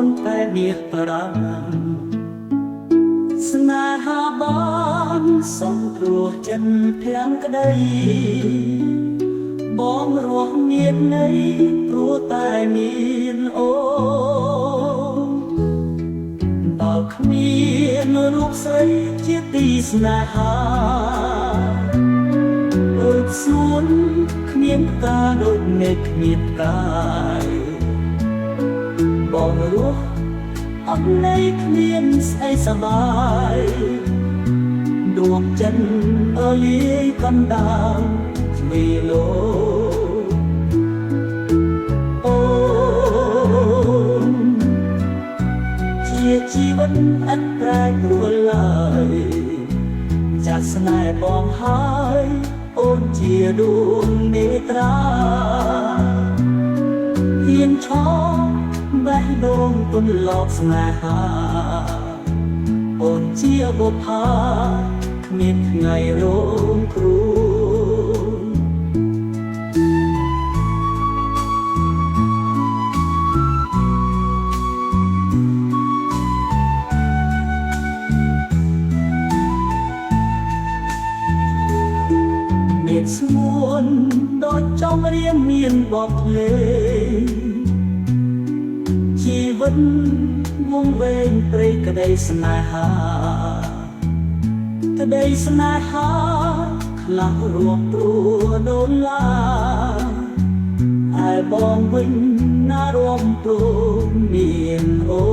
នតែមាសប្រាំស្នេហាបានសំព្រោះចិនទាំងក្តីបងរស់មានន័យព្រោះតែមានអូនបើគ្មានរូបស្រីជាទីស្នេហាដូចសួនគ្មានផ្កាដូចមេឃគ្មានផ្កាយបងរស់អត់ន័យគ្មានស្អីសប្បាយដួងចិនអើយកណ្ដាលគ្មានលោអូនជាជីវិតអត់ប្រែប្រួលឡើយចាស់ស្នេហ៍បងហើយអូនជាដួងមេត្រាហ៊ានឈរបេះដូងទន្លប់ស្នេហាអូនជាបុប្ផាគ្មានថ្ងៃរងគ្រោះមានស្ងួនដូចចំរៀងមានបទភ្លេងជីវិតវងវែងព្រៃក្តីស្នេហាក្តីស្នេហាខ្លះរួមព្រោះដូនឡាហើយបងវិញណារួមព្រោះមានអូ